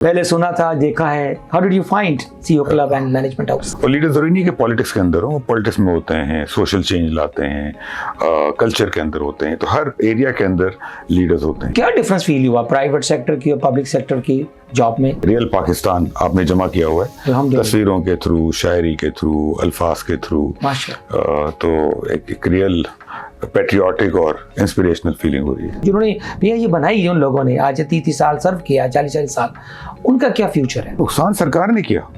पहले सुना था, देखा है। How did you find CEO club and management house? और लीडर जरूरी नहीं कि पॉलिटिक्स के अंदर हो, पॉलिटिक्स में होते हैं, सोशल चेंज लाते हैं, कल्चर के अंदर होते हैं, तो हर एरिया के अंदर लीडर्स होते हैं। क्या डिफरेंस फील हुआ प्राइवेट सेक्टर की और पब्लिक सेक्टर की जॉब में? रियल पाकिस्तान आपने जमा किया हुआ है, अल्हम्दुलिल्लाह। तस्वीरों के थ्रू, शायरी के थ्रू, अल्फाज के थ्रू, माशाअल्लाह। तो एक रियल पेट्रियाटिक और इंस्पिरेशनल फीलिंग हो रही है। जिन्होंने भैया ये बनाई है, उन लोगों ने आज 30 साल सर्व किया, 40 साल, उनका क्या फ्यूचर है? नुकसान सरकार ने किया,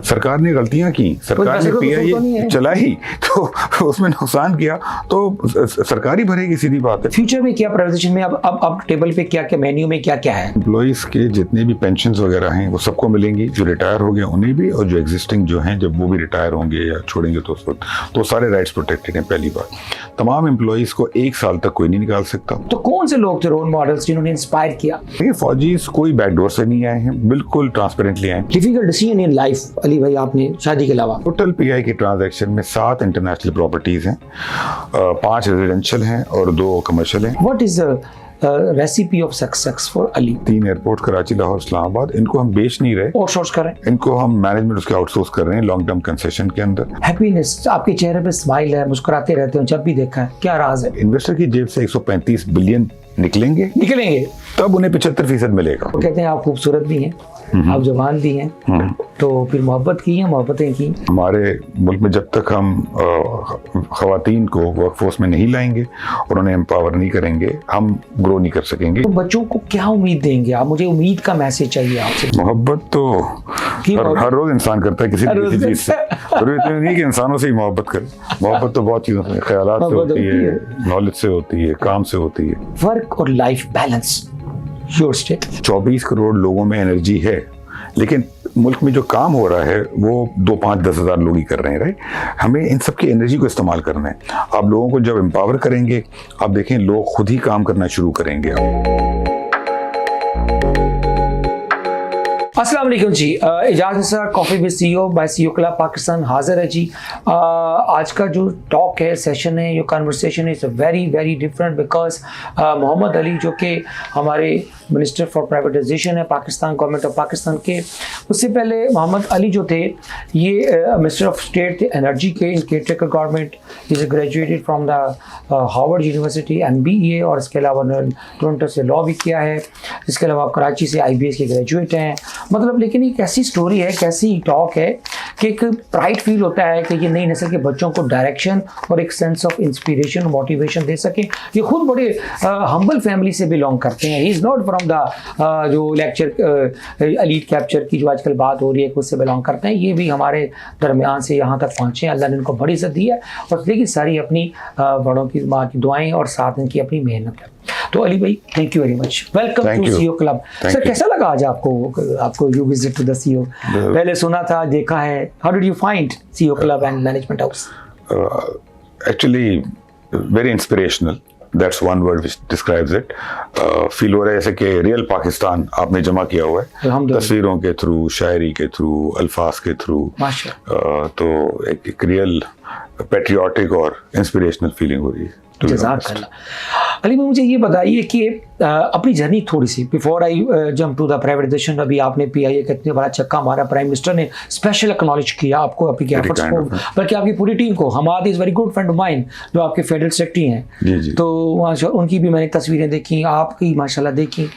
सरकार ने गलतियां की, सरकार ने पीआईए चलाई तो उसमें नुकसान किया तो सरकार ही भरेगी, सीधी बात है। फ्यूचर में क्या प्राइवेटाइजेशन में अब टेबल पे क्या क्या मेन्यू में क्या क्या है? एम्प्लॉइज के जितने भी पेंशन्स वगैरह हैं वो सबको मिलेंगी, जो रिटायर हो गए उन्हें भी, और जो एग्जिस्टिंग जो हैं जब वो भी रिटायर होंगे या छोड़ेंगे तो उस वक्त तो सारे राइट्स प्रोटेक्टेड हैं। पहली बात, तमाम एम्प्लॉइज को 1 साल तक कोई नहीं निकाल सकता। तो कौन से लोग थे रोल मॉडल्स जिन्होंने इंस्पायर किया? ये फौजीज कोई बैकडोर से नहीं आए हैं, बिल्कुल ट्रांसपेरेंटली आए। Difficult decision in life Ali भाई आपने शादी के अलावा? टोटल पीआई के ट्रांजैक्शन में 7 इंटरनेशनल प्रॉपर्टीज हैं, 5 रेजिडेंशियल हैं और 2 कमर्शियल हैं। What is the recipe of success for Ali? 3 airport, Karachi, Lahore, Islamabad. इनको हम बेच नहीं रहे, आउटसोर्स कर रहे हैं। इनको हम मैनेजमेंट उसके आउटसोर्स कर रहे हैं लॉन्ग टर्म कंसेशन के अंदर। हैप्पीनेस आपके चेहरे पे स्माइल है, मुस्कुराते रहते हो जब भी देखा है, क्या राज है? इन्वेस्टर की जेब से 135 बिलियन निकलेंगे तब उन्हें 75% मिलेगा। वो कहते हैं आप खूबसूरत भी हैं, आप जवान भी हैं, तो फिर मोहब्बत की है, मोहब्बतें की। हमारे मुल्क में जब तक हम खवातीन को वर्कफोर्स में नहीं लाएंगे और उन्हें एम्पावर नहीं करेंगे, हम ग्रो नहीं कर सकेंगे। तो बच्चों को क्या उम्मीद देंगे आप? मुझे उम्मीद का मैसेज चाहिए आपसे। मोहब्बत तो हर रोज इंसान करता है किसी न किसी चीज से, जरूरी नहीं कि इंसानों से ही मोहब्बत करे। मोहब्बत तो बहुत चीजों से, ख्यालात से होती है, नॉलेज से होती है, काम से होती है। वर्क और life balance, your state. 24 crore लोगों में एनर्जी है, लेकिन मुल्क में जो काम हो रहा है वो 2, 5, 10 हज़ार लोग ही कर रहे हैं, राइट। हमें इन सब की एनर्जी को इस्तेमाल करना है। आप लोगों को जब एम्पावर करेंगे, आप देखें लोग खुद ही काम करना शुरू करेंगे। अस्सलाम वालेकुम जी, Ijaz sir, coffee with CEO by CEO club Pakistan हाजिर है जी। आज का जो टॉक है, सेशन है, यो conversation is very very different because Mohammad Ali जो कि हमारे मिनिस्टर फॉर प्राइवेटाइजेशन है पाकिस्तान, गवर्नमेंट ऑफ पाकिस्तान के, उससे पहले मोहम्मद अली जो थे ये मिनिस्टर ऑफ स्टेट थे एनर्जी के in caretaker government. Is graduated from the Harvard University MBA, और इसके अलावा टोरंटो से लॉ भी किया है। इसके अलावा कराची से IBS के ग्रेजुएट हैं। मतलब लेकिन एक ऐसी स्टोरी है, कैसी टॉक है कि एक प्राइड फील होता है कि ये नई नस्ल के बच्चों को डायरेक्शन और एक सेंस ऑफ इंस्पिरेशन, मोटिवेशन दे सके। ये खुद बड़े हम्बल फैमिली से बिलोंग करते हैं। He is not from the जो लेक्चर एलीट कैप्चर की जो आजकल बात हो रही है उससे बिलोंग करते हैं। ये भी हमारे दरमियान से यहाँ तक पहुँचे, अल्लाह ने इनको बड़ी इज़्ज़त दी है, और देखिए सारी अपनी बड़ों की, माँ की दुआएँ और साथ इनकी अपनी मेहनत है। तो अली भाई, thank you very much, welcome to CEO club. Sir कैसा लगा आज आपको you visit to the CEO? पहले सुना था, देखा है। How did you find CEO club and management house? Actually very inspirational, that's one word which describes it. Feel हो रहा है जैसे कि रियल पाकिस्तान आपने जमा किया हुआ है, तस्वीरों के थ्रू, शायरी के थ्रू, अल्फाज के थ्रू, तो एक रियल पेट्रियाटिक और इंस्पिरेशनल फीलिंग हो रही है। जज़ाकल्लाह। अली भाई मुझे ये बताइए कि अपनी जर्नी थोड़ी सी, before I jump to the privatization, अभी आपने पीआईए का इतने बड़ा चक्का मारा, प्राइम मिनिस्टर ने स्पेशल एक्नॉलेज किया आपको, आपकी एफर्ट्स को, बल्कि आपकी पूरी टीम को। Hamad is very good friend of mine जो आपके फेडरल सेक्रेटरी हैं, तो उनकी भी मैंने तस्वीरें देखी, आपकी माशाल्लाह देखी।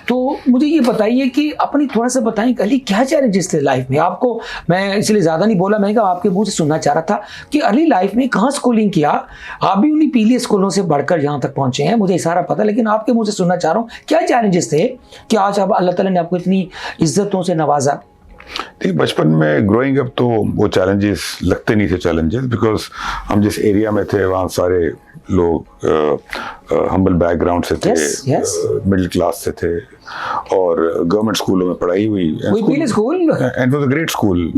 तो मुझे ये बताइए कि अपनी थोड़ा सा बताएं अली क्या चैलेंजेस थे लाइफ में आपको? मैं इसलिए ज़्यादा नहीं बोला, मैंने कहा आपके मुँह से सुनना चाह रहा था कि अली लाइफ में कहाँ स्कूलिंग किया, आप भी उन्हीं पीली स्कूलों से बढ़कर यहाँ तक पहुँचे हैं, मुझे सारा पता, लेकिन आपके मुँह से सुनना चाह रहा हूँ क्या चैलेंजेस थे कि आज अब अल्लाह ताला ने आपको इतनी इज्जतों से नवाजा? ठीक, बचपन में ग्रोइंग अप तो वो चैलेंजेस लगते नहीं थे चैलेंजेस, बिकॉज हम जिस एरिया में थे वहाँ सारे लोग हम्बल बैकग्राउंड से थे, मिडिल क्लास से थे, और गवर्नमेंट स्कूलों में पढ़ाई हुई। School and was a great school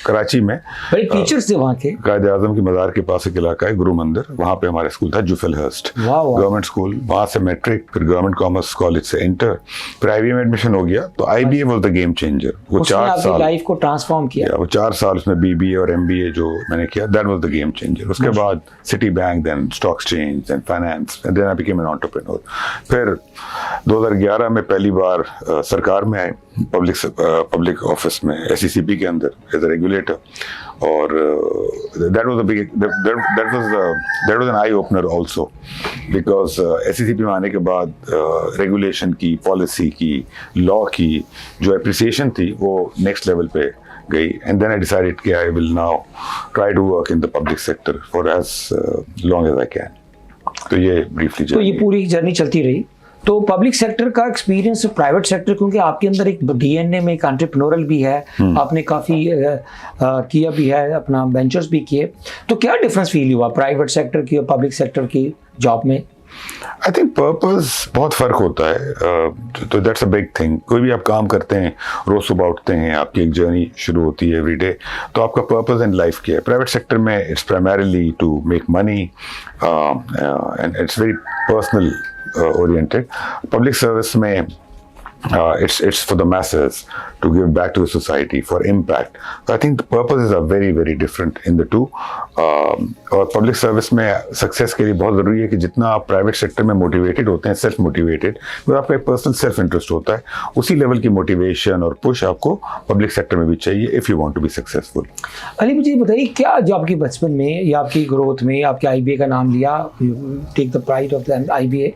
Karachi में। बड़े टीचर्स थे वहाँ के। कायदे आजम की मज़ार के पास एक इलाका है गुरु मंदिर, वहाँ पे हमारा स्कूल था, जुफेलहर्स्ट गवर्नमेंट स्कूल। वहाँ से मैट्रिक, फिर गवर्नमेंट कॉमर्स कॉलेज से इंटर, फिर IBA में एडमिशन हो गया। तो IBA was the game changer. वो 4 साल लाइफ को ट्रांसफॉर्म किया। वो 4 साल उसमें BBA और MBA जो मैंने किया, that was the game changer. उसके बाद Citibank, then stock exchange, then finance and then I became an entrepreneur. फिर 2011 में पहली बार सरकार में आए, पब्लिक ऑफिस में SECP के अंदर एज अ रेगुलेटर, और that was an eye opener also, because SECP में आने के बाद रेगुलेशन की, पॉलिसी की, लॉ की जो एप्रिसिएशन थी वो नेक्स्ट लेवल पे गई, एंड देन आई डिसाइडेड कि I will now try to work in the public sector for as long as I can. तो ये ब्रीफली तो ये पूरी जर्नी चलती रही। तो पब्लिक सेक्टर का एक्सपीरियंस प्राइवेट सेक्टर, क्योंकि आपके अंदर एक डीएनए में एक एंटरप्रेन्योरल भी है, आपने काफ़ी किया भी है, अपना वेंचर्स भी किए, तो क्या डिफरेंस फील हुआ प्राइवेट सेक्टर की और पब्लिक सेक्टर की जॉब में? आई थिंक पर्पस बहुत फ़र्क होता है, तो दैट्स अ बिग थिंग। कोई भी आप काम करते हैं, रोज़ सुबह उठते हैं, आपकी एक जर्नी शुरू होती है एवरी डे, तो आपका पर्पस इन लाइफ क्या है? प्राइवेट सेक्टर में it's primarily to make money and it's very personal oriented. Public service में it's for the masses to give back to the society for impact. So I think the purposes are very very different in the two. और public service में success के लिए बहुत ज़रूरी है कि जितना आप प्राइवेट सेक्टर में मोटिवेटेड होते हैं, सेल्फ मोटिवेटेड, तो आपका एक पर्सनल सेल्फ इंटरेस्ट होता है, उसी लेवल की मोटिवेशन और पुश आपको पब्लिक सेक्टर में भी चाहिए if you want to be successful. Ali, मुझे बताइए, क्या जो आपकी बचपन में या आपकी ग्रोथ में आपके IBA का नाम लिया, take the pride of the IBA,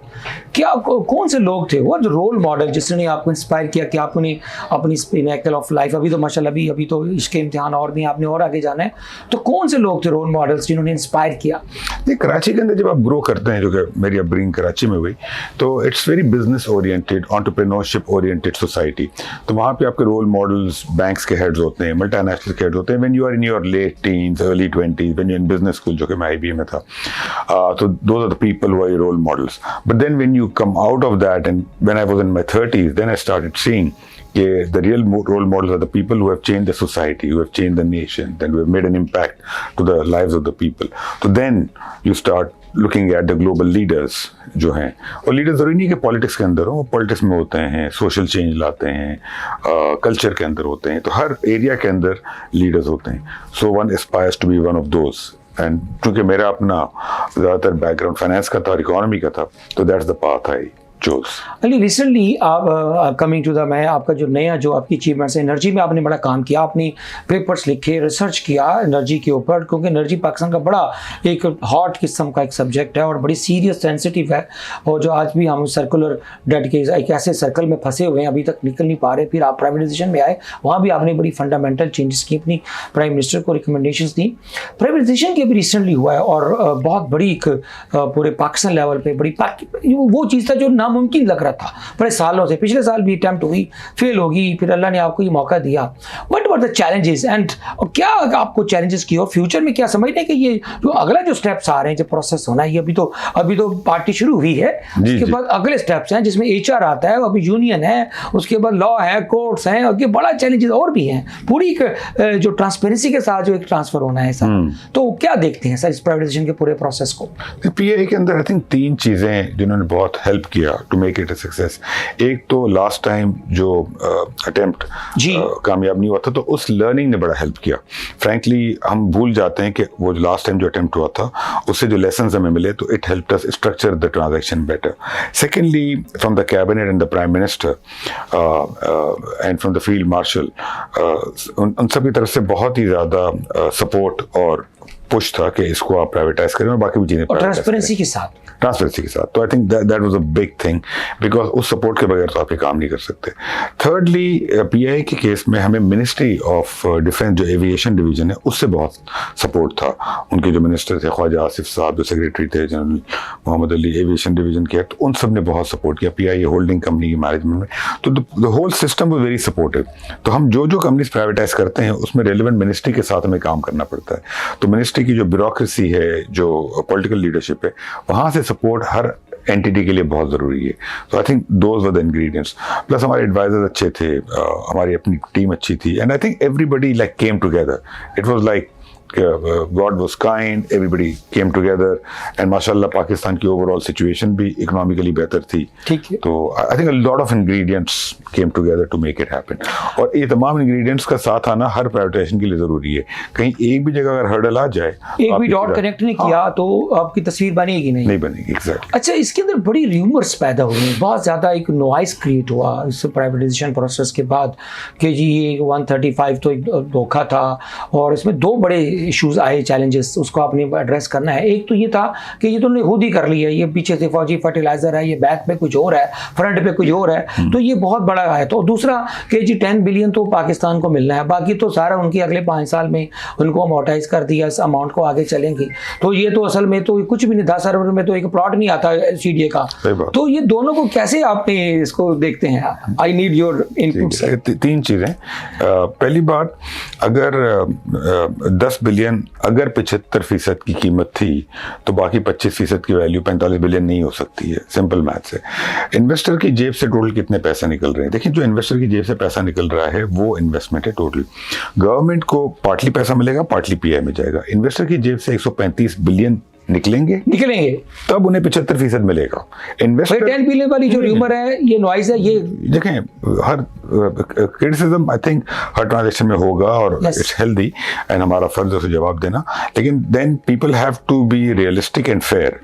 क्या कौन से लोग थे वो जो रोल मॉडल जिसने आपको इंस्पायर किया कि आप उन्हें अपनी पिनैकल ऑफ लाइफ, अभी तो माशाल्लाह अभी तो इसके इम्तिहान और भी आपने और आगे जाना है, तो कौन से लोग थे रोल मॉडल्स जिन्होंने इंस्पायर किया? ये कराची के अंदर जब आप ग्रो करते हैं, जो कि मेरी अपब्रिंग कराची में हुई, तो it's very business oriented, entrepreneurship oriented society. तो वहाँ पे आपके रोल मॉडल्स बैंक्स के हेड्स होते हैं, मल्टीनेशनल के हेड्स होते हैं। When you are in your late teens, early 20s, when you in business school, जो कि मैं IBA में था, तो those are the people who are your role models. But then when you come out of that and when I was in my 30s, then I started seeing the real role models are the people who have changed the society, who have changed the nation, and who have made an impact to the lives of the people. So then you start looking at the global leaders जो हैं, और leaders जरूरी नहीं कि politics के अंदर हो, politics में होते हैं, सोशल चेंज लाते हैं, कल्चर के अंदर होते हैं, तो हर एरिया के अंदर लीडर्स होते हैं। So one aspires to be one of those, and क्योंकि मेरा अपना ज़्यादातर बैकग्राउंड फाइनेंस का था और इकोनॉमी का था, तो that's the path I chose. Ali, recently आप कमिंग टू द, मैं आपका जो नया जो आपकी अचीवमेंट्स है, एनर्जी में आपने बड़ा काम किया, आपने पेपर्स लिखे, रिसर्च किया एनर्जी के ऊपर, क्योंकि एनर्जी पाकिस्तान का बड़ा एक हॉट किस्म का एक सब्जेक्ट है और बड़ी सीरियस सेंसिटिव है, और जो आज भी हम सर्कुलर डेट के एक ऐसे सर्कल में फंसे हुए हैं, अभी तक निकल नहीं पा रहे। फिर आप प्राइवेटाइजेशन में आए, वहाँ भी आपने बड़ी फंडामेंटल चेंजेस की, अपनी प्राइम मिनिस्टर को रिकमेंडेशंस दी। प्राइवेटाइजेशन के भी रिसेंटली हुआ है और बहुत बड़ी एक पूरे पाकिस्तान लेवल पे बड़ी वो चीज़ था जो नामुमकिन लग रहा था बड़े सालों से। पिछले साल भी अटैम्प्ट हुई, फेल होगी, फिर अल्लाह ने आपको ये मौका दिया। What were the challenges and क्या आपको चैलेंजेस की और फ्यूचर में क्या समझते हैं कि ये जो अगला जो स्टेप्स आ रहे हैं, जो प्रोसेस होना है, ये अभी तो पार्टी शुरू हुई है, उसके बाद अगले स्टेप्स हैं जिसमें HR आता है, अभी यूनियन है, उसके बाद लॉ है, कोर्ट्स हैं, और ये बड़ा चैलेंजेस और भी हैं, पूरी जो ट्रांसपेरेंसी के साथ जो एक ट्रांसफर होना है सर, तो क्या देखते हैं सर इस प्राइवेटाइजेशन के पूरे प्रोसेस को? PIA के अंदर आई थिंक 3 चीज़ें जिन्होंने बहुत हेल्प किया to make it a success. एक तो लास्ट टाइम जो अटेम्प्ट कामयाब नहीं हुआ था, तो उस लर्निंग ने बड़ा हेल्प किया। फ्रैंकली हम भूल जाते हैं कि वो लास्ट टाइम जो अटेम्प्ट हुआ था, उससे जो लेसन्स हमें मिले, तो it helped us structure the transaction better. Secondly, from the cabinet and the prime minister and from the field marshal, उन सब की तरफ से बहुत ही ज़्यादा सपोर्ट और पुश था कि इसको आप प्राइवेटाइज करें और बाकी भी चीज़ें ट्रांसपेरेंसी के साथ। तो I think that was a big thing, because उस सपोर्ट के बगैर तो आप ये काम नहीं कर सकते। थर्डली, PIA के केस में हमें मिनिस्ट्री ऑफ डिफेंस जो एविएशन डिवीजन है, उससे बहुत सपोर्ट था। उनके जो मिनिस्टर थे ख्वाजा आसिफ साहब, जो सेक्रेटरी थे general Mohammad Ali aviation division के, तो उन सब ने बहुत सपोर्ट किया PIA होल्डिंग कंपनी की मैनेजमेंट में। तो the whole system was very supportive. तो हम जो कंपनीज प्राइवेटाइज करते हैं, उसमें रेलिवेंट मिनिस्ट्री के साथ हमें काम करना पड़ता है। तो मिनिस्ट्री की जो ब्यूरोक्रेसी है, जो पॉलिटिकल लीडरशिप है, वहाँ से सपोर्ट हर एंटिटी के लिए बहुत ज़रूरी है। तो I think those were the ingredients. Plus हमारे एडवाइजर्स अच्छे थे, हमारी अपनी टीम अच्छी थी, and I think everybody like came together. It was like God was kind, everybody came together, and माशाल्लाह पाकिस्तान की ओवरऑल सिचुएशन भी इकोनॉमिकली बेहतर थी। ठीक है। तो I think a lot of ingredients came together to make it happen, और ये तमाम इंग्रेडिएंट्स का साथ आना हर प्राइवेटाइजेशन के लिए जरूरी है। कहीं एक भी जगह अगर हर्डल आ जाए, एक भी डॉट कनेक्ट नहीं किया तो आपकी तस्वीर बनेगी नहीं बनेगी। एग्जैक्टली। अच्छा, इसके अंदर बड़ी र्यूमर्स पैदा हुई, बहुत ज़्यादा एक नॉइस क्रिएट हुआ इस प्राइवेटाइजेशन प्रोसेस के बाद कि जी ये 135 तो एक धोखा था, और इसमें दो बड़े इश्यूज आए, चैलेंजेस, उसको आपने एड्रेस करना है। एक तो ये था कि ये तो उन्होंने खुद ही कर लिया, ये पीछे से फौजी फर्टिलाइजर है, ये बैक पे कुछ और है, फ्रंट पे कुछ और है, तो ये बहुत बड़ा है। तो दूसरा कि जी 10 बिलियन तो पाकिस्तान को मिलना है, बाकी तो सारा उनकी अगले 5 साल में उनको अमोर्टाइज कर दिया, इस अमाउंट को आगे चलेंगी। तो ये तो असल में तो कुछ भी नहीं, 10 अरब में तो एक प्लॉट नहीं आता CDA का। तो ये दोनों को कैसे आप इसको देखते हैं? I need your input. 3 चीज़ें। पहली बात, अगर 10 बिलियन अगर 75% की कीमत थी तो बाकी 25% की वैल्यू 45 बिलियन नहीं हो सकती है। सिंपल मैथ्स है। इन्वेस्टर की जेब से टोटल कितने पैसा निकल रहे हैं? देखिए, जो इन्वेस्टर की जेब से पैसा निकल रहा है वो इन्वेस्टमेंट है टोटल। गवर्नमेंट को पार्टली पैसा मिलेगा, पार्टली PI में जाएगा। इन्वेस्टर की जेब से 135 बिलियन निकलेंगे तब उन्हें 75% मिलेगा। इन्वेस्टर 10 बिलियन वाली जो र्यूमर है, ये नॉइज है, ये देखें, हर क्रिटिसिज्म आई थिंक हर ट्रांजेक्शन में होगा, और इट्स हेल्दी, एंड हमारा फर्ज है उसे जवाब देना। लेकिन then people have to be realistic and fair.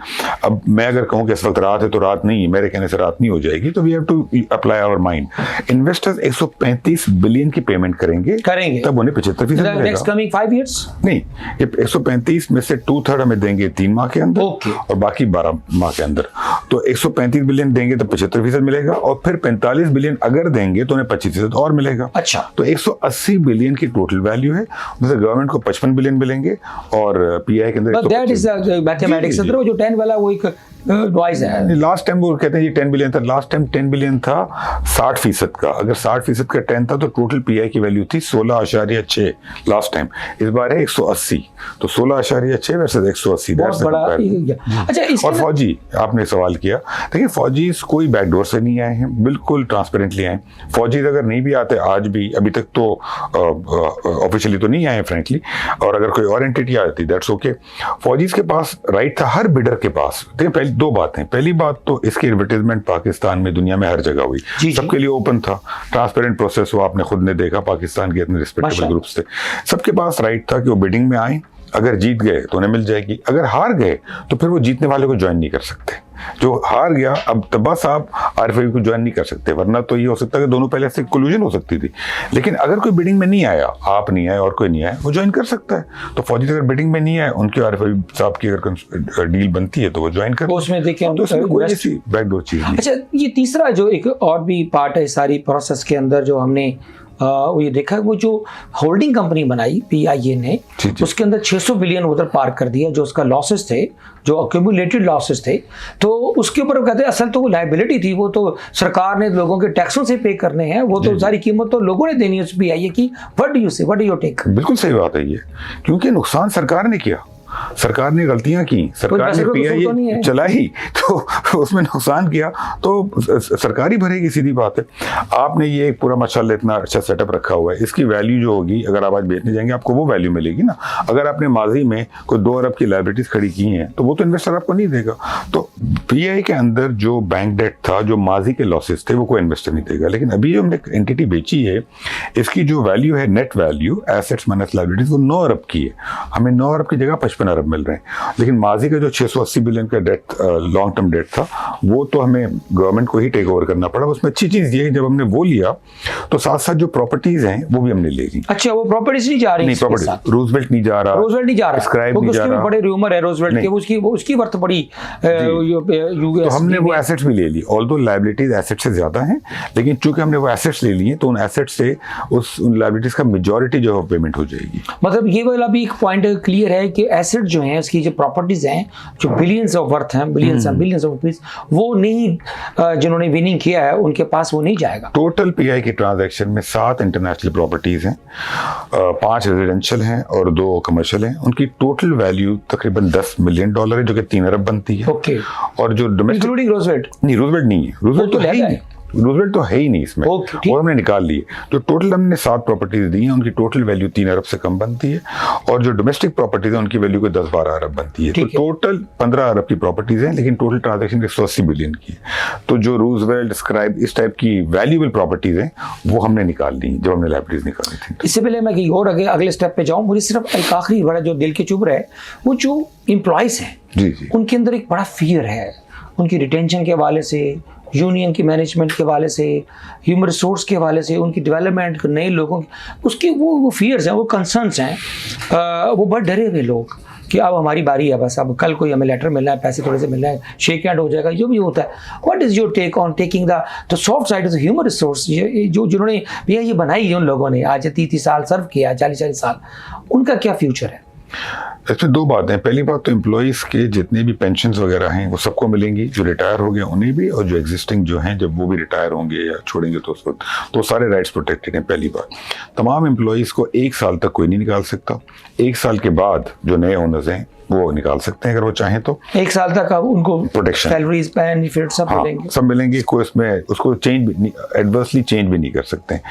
अब मैं अगर कहूँ कि इस वक्त रात है तो रात नहीं, मेरे कहने से रात नहीं हो जाएगी, तो we have to apply our mind. Investors 135 billion की पेमेंट करेंगे तब उन्हें 75% मिलेगा। नेक्स्ट कमिंग 5 इयर्स नहीं, ये 135 में से 2/3 हमें देंगे 3 माह के अंदर, और बाकी 12 माह के अंदर। तो 135 बिलियन देंगे तो 75% मिलेगा, और फिर 45 बिलियन अगर देंगे तो उन्हें 25% और मिलेगा। अच्छा, तो 180 बिलियन की टोटल वैल्यू है, जैसे गवर्नमेंट को 55 बिलियन मिलेंगे और PI के अंदर दैट इज मैथमेटिक्स। वो जो 10 वाला वो एक नॉइज है। लास्ट टाइम वो कहते हैं जी 10 बिलियन था, लास्ट टाइम 10 बिलियन था 60% का। अगर 60% का 10 था तो टोटल PI की वैल्यू थी 16.6 लास्ट टाइम। इस बार है 180, तो 16.6 वर्सेस 180। अच्छा, और फौजी, आपने सवाल किया, देखिए फौजी कोई बैकडोर से नहीं आए हैं, बिल्कुल ट्रांसपेरेंटली आए। फौजी अगर नहीं भी आते आज भी, अभी तक तो ऑफिशियली तो नहीं आए फ्रेंकली, और अगर कोई और एंटिटी आती दैट्स ओके। फौजीज के पास राइट था, हर बिडर के पास। देखिए, पहले 2 बातें। पहली बात तो इसकी एडवर्टाइजमेंट पाकिस्तान में, दुनिया में हर जगह हुई, सबके लिए ओपन था, ट्रांसपेरेंट प्रोसेस हुआ, आपने खुद ने देखा पाकिस्तान के इतने रिस्पेक्टेबल ग्रुप्स थे, सबके पास राइट था कि वो बिडिंग में आए। अगर जीत गए तो उन्हें मिल जाएगी, अगर हार गए तो फिर वो जीतने वाले को ज्वाइन नहीं कर सकते। जो हार गया अब तो बस आप RFI को ज्वाइन नहीं कर सकते, वरना तो ये हो सकता है कि दोनों पहले से कोल्यूजन हो सकती थी। लेकिन अगर कोई बिडिंग में नहीं आया, आप नहीं आए और कोई नहीं आया, वो ज्वाइन कर सकता है। तो फौजी अगर बिडिंग में नहीं आए, उनकी RFI साहब की अगर डील बनती है तो वो ज्वाइन कर, उसमें देखिए तो उसमें कोई ऐसी बैकडोर चीज नहीं। अच्छा, ये तीसरा जो एक और भी पार्ट है सारी प्रोसेस के अंदर जो हमने ये देखा, वो जो होल्डिंग कंपनी बनाई PIA ने, उसके अंदर 600 बिलियन उधर पार्क कर दिया, जो उसका लॉसेस थे, जो अक्यूमुलेटेड लॉसेस थे। तो उसके ऊपर कहते हैं असल तो वो लायबिलिटी थी, वो तो सरकार ने लोगों के टैक्सों से पे करने हैं, वो तो सारी कीमत तो लोगों ने देनी है उस PIA की। व्हाट डू यू से, व्हाट डू यू टेक? बिल्कुल सही बात है ये, क्योंकि नुकसान सरकार ने किया, सरकार ने गलतियां की, सरकार ने PIA चलाई तो उसमें नुकसान किया तो सरकार ही भरेगी, सीधी बात है। आपने ये एक पूरा माशाल्लाह इतना अच्छा सेटअप रखा हुआ है, इसकी वैल्यू जो होगी, अगर आप आज बेचने जाएंगे आपको वो वैल्यू मिलेगी ना। अगर आपने माजी में कोई 2 अरब की लायबिलिटीज खड़ी की हैं तो वो तो इन्वेस्टर आपको नहीं देगा। तो PI के अंदर जो बैंक डेट था, जो माजी के लॉसेस थे, वो कोई इन्वेस्टर नहीं देगा। लेकिन अभी जो हमने एंटिटी बेची है, इसकी जो वैल्यू है, net value assets minus liabilities, वो 9 अरब की है। हमें 9 अरब की जगह 55 अरब मिल रहे हैं। लेकिन माजी का जो 680 बिलियन का डेट, लॉन्ग टर्म डेट था, वो तो हमें गवर्नमेंट को ही टेक ओवर करना पड़ा। उसमें अच्छी चीज ये है, जब हमने वो लिया तो साथ साथ जो प्रॉपर्टीज हैं वो भी हमने ले ली। अच्छा, वो प्रॉपर्टीज नहीं जा रही? नहीं, प्रॉपर्टी रूजवेल्ट नहीं जा रहा, स्क्राइब नहीं जा रहा, बड़े रूमर है रूजवेल्ट के, उसकी वर्थ बड़ी, तो हमने वो एसेट्स भी ले ली। ऑल्दो लायबिलिटीज एसेट से ज्यादा हैं, लेकिन चूंकि हमने वो एसेट्स ले लिए तो उन एसेट्स से उन लायबिलिटीज का मेजॉरिटी जो है पेमेंट हो जाएगी। मतलब ये वाला भी एक पॉइंट क्लियर है कि एसेट जो है, इसकी जो प्रॉपर्टीज हैं, जो बिलियंस ऑफ वर्थ हैं, बिलियंस ऑफ रुपीस, वो नहीं, जिन्होंने विनिंग किया है उनके पास वो नहीं जाएगा। टोटल PI की ट्रांजैक्शन में 7 इंटरनेशनल प्रॉपर्टीज हैं, 5 रेजिडेंशियल हैं और 2 कमर्शियल हैं। उनकी टोटल वैल्यू तकरीबन $10 मिलियन है, जो कि 3 अरब बनती है। ओके। और जो डोमेस्टिक, इंक्लूडिंग रोजवेल्ट? नहीं, रोजवेल्ट नहीं है, रोजवेल्ट तो है ही नहीं। रूजवेल्ट तो है ही नहीं इसमें, Okay, ठीक। और हमने निकाल लिए। जो टोटल हमने 7 प्रॉपर्टीज दी हैं उनकी टोटल वैल्यू 3 अरब से कम बनती है, और जो डोमेस्टिक प्रॉपर्टीज है उनकी वैल्यू कोई 10-12 अरब बनती है। तो ठीक है। टोटल 15 अरब की प्रॉपर्टीज हैं, लेकिन टोटल ट्रांजेक्शन 180 बिलियन की है। तो जो रूजवेल्ट, स्क्राइब, इस टाइप की वैल्यूएबल प्रॉपर्टीज हैं वो हमने निकाल ली जब हमने लाइब्रेरीज निकाली थी। इससे पहले मैं कहीं और अगले स्टेप पे जाऊं, मुझे सिर्फ एक आखिरी बड़ा जो दिल के चुभ रहा है, वो जो एम्प्लॉयज हैं जी जी। उनके अंदर एक बड़ा फियर है, उनकी रिटेंशन के हवाले से, यूनियन की मैनेजमेंट के हवाले से, ह्यूमन रिसोर्स के हवाले से, उनकी डेवलपमेंट, नए लोगों की, उसके वो फियर्स हैं, वो कंसर्न्स हैं। वो बड़े डरे हुए लोग कि अब हमारी बारी है, बस अब कल कोई हमें लेटर मिलना है, पैसे थोड़े से मिलना है, शेक हैंड हो जाएगा, जो भी होता है। What is your take on taking the soft side of the human resource, जो जिन्होंने भैया ये बनाई है, उन लोगों ने आज 30 साल सर्व किया, 40 साल, उनका क्या फ्यूचर है? इसमें 2 बातें। पहली बात तो एम्प्लॉइज़ के जितने भी पेंशन्स वगैरह हैं वो सबको मिलेंगी, जो रिटायर हो गए उन्हें भी, और जो एग्जिस्टिंग जो हैं जब वो भी रिटायर होंगे या छोड़ेंगे तो उस वक्त तो सारे राइट्स प्रोटेक्टेड हैं। पहली बात, तमाम एम्प्लॉइज़ को 1 साल तक कोई नहीं निकाल सकता। 1 साल के बाद जो नए ओनर्स हैं वो निकाल सकते हैं अगर वो चाहें तो। 1 साल तक अब उनको प्रोटेक्शन, सैलरीज, बेनिफिट सब मिलेंगे। सब मिलेंगे, कोई उसमें उसको चेंज भी नहीं, एडवर्सली चेंज भी नहीं कर सकते हैं।